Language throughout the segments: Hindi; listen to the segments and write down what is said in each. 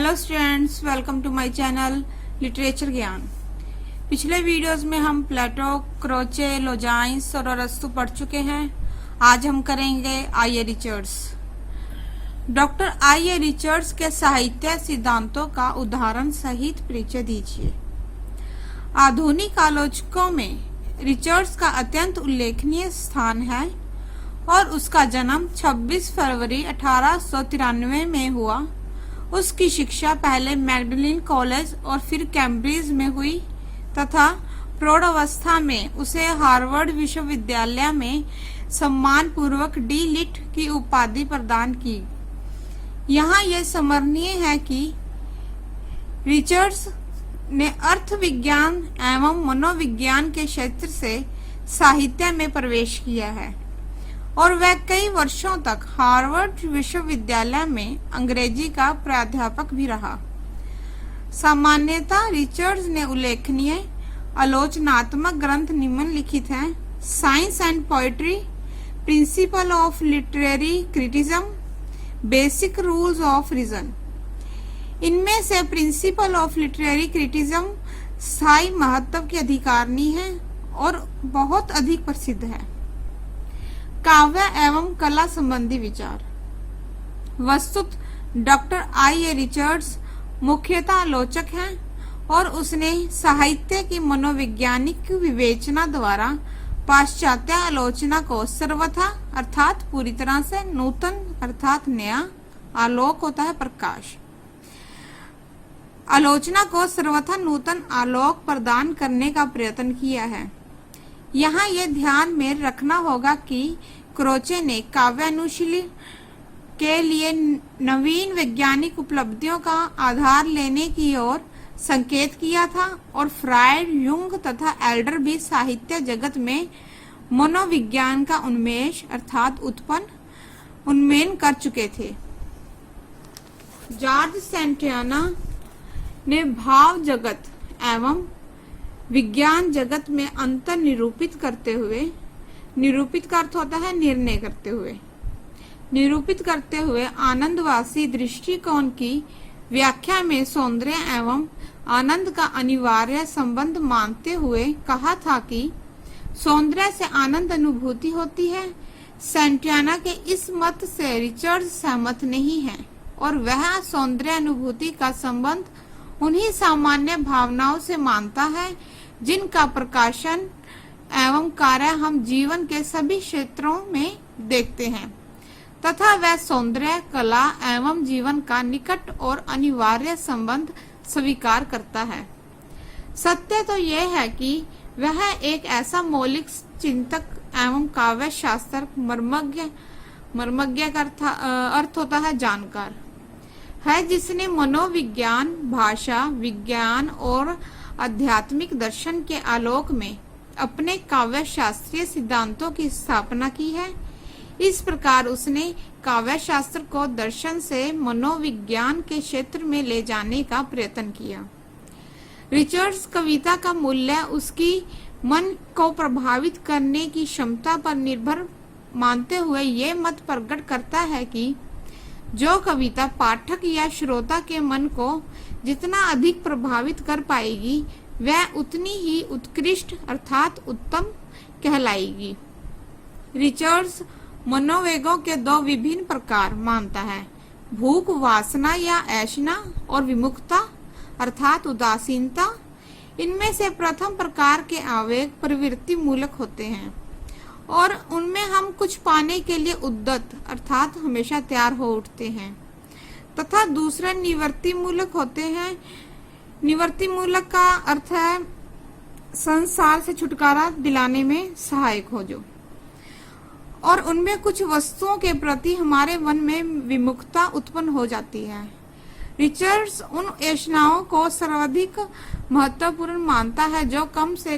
Hello students, welcome to my channel literature ज्ञान। पिछले वीडियोस में हम प्लेटो, क्रोचे, लोजाइंस और अरस्तु पढ़ चुके हैं। आज हम करेंगे I A Richards. Doctor I A Richards के साहित्य सिद्धांतों का उदाहरण सहित परिचय दीजिए। आधुनिक आलोचकों में रिचर्ड्स का अत्यंत उल्लेखनीय स्थान है और उसका जन्म 26 फरवरी 1893 में हुआ। उसकी शिक्षा पहले मैगडलेन कॉलेज और फिर कैम्ब्रिज में हुई तथा प्रौढ़ावस्था में उसे हार्वर्ड विश्वविद्यालय में सम्मान पूर्वक डी लिट की उपाधि प्रदान की। यहाँ यह स्मरणीय है कि रिचर्ड्स ने अर्थ विज्ञान एवं मनोविज्ञान के क्षेत्र से साहित्य में प्रवेश किया है और वह कई वर्षों तक हार्वर्ड विश्वविद्यालय में अंग्रेजी का प्राध्यापक भी रहा। सामान्यतः रिचर्ड्स ने उल्लेखनीय आलोचनात्मक ग्रंथ निम्नलिखित हैं: science and poetry, principle of literary criticism, basic rules of reason. इनमें से प्रिंसिपल ऑफ लिटरेरी क्रिटिज्म स्थायी महत्व की अधिकारिणी है और बहुत अधिक प्रसिद्ध है। काव्य एवं कला संबंधी विचार। वस्तुत डॉक्टर आई ए रिचर्ड्स मुख्यतः आलोचक हैं और उसने साहित्य की मनोवैज्ञानिक विवेचना द्वारा पाश्चात्य आलोचना को सर्वथा अर्थात पूरी तरह से नूतन अर्थात नया, आलोक होता है प्रकाश, आलोचना को सर्वथा नूतन आलोक प्रदान करने का प्रयत्न किया है। यहाँ यह ध्यान में रखना होगा कि क्रोचे ने काव्यानुशीली के लिए नवीन वैज्ञानिक उपलब्धियों का आधार लेने की ओर संकेत किया था और फ्रायड, युंग तथा एल्डर भी साहित्य जगत में मनोविज्ञान का उन्मेष अर्थात उन्मेन कर चुके थे। जॉर्ज सैंटाना ने भाव जगत एवं विज्ञान जगत में अंतर निरूपित करते हुए, निरूपित का अर्थ होता है निर्णय करते हुए, निरूपित करते हुए आनंदवासी दृष्टिकोण की व्याख्या में सौंदर्य एवं आनंद का अनिवार्य संबंध मानते हुए कहा था कि सौंदर्य से आनंद अनुभूति होती है। सैंटाना के इस मत से रिचर्ड्स सहमत नहीं है और वह सौंदर्य अनुभूति का संबंध उन्हीं सामान्य भावनाओं से मानता है जिनका प्रकाशन एवं कार्य हम जीवन के सभी क्षेत्रों में देखते हैं तथा वह सौंदर्य, कला एवं जीवन का निकट और अनिवार्य संबंध स्वीकार करता है। सत्य तो यह है कि वह एक ऐसा मौलिक चिंतक एवं काव्य शास्त्र मर्मज्ञ का अर्थ होता है जानकार है, जिसने मनोविज्ञान, भाषा विज्ञान और आध्यात्मिक दर्शन के आलोक में अपने काव्य शास्त्रीय सिद्धांतों की स्थापना की है। इस प्रकार उसने काव्य शास्त्र को दर्शन से मनोविज्ञान के क्षेत्र में ले जाने का प्रयत्न किया। रिचर्ड्स कविता का मूल्य उसकी मन को प्रभावित करने की क्षमता पर निर्भर मानते हुए ये मत प्रकट करता है कि जो कविता पाठक या श्रोता के मन को जितना अधिक प्रभावित कर पाएगी वह उतनी ही उत्कृष्ट अर्थात उत्तम कहलाएगी। रिचर्ड्स मनोवेगों के दो विभिन्न प्रकार मानता है: भूख, वासना या ऐशना और विमुखता अर्थात उदासीनता। इनमें से प्रथम प्रकार के आवेग प्रवृत्ति मूलक होते हैं और उनमें हम कुछ पाने के लिए उद्यत अर्थात हमेशा तैयार हो उठते हैं तथा दूसरे निवृत्ति मूलक होते हैं। निवृत्ति मूलक का अर्थ है संसार से छुटकारा दिलाने में सहायक हो जो, और उनमें कुछ वस्तुओं के प्रति हमारे मन में विमुखता उत्पन्न हो जाती है। रिचर्ड्स उन ऐशनाओं को सर्वाधिक महत्वपूर्ण मानता है जो कम से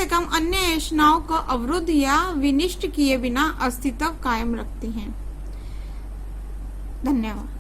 कम अन्य ऐशनाओं को अवरुद्ध या विनिष्ट किए बिना अस्तित्व कायम रखती हैं। धन्यवाद।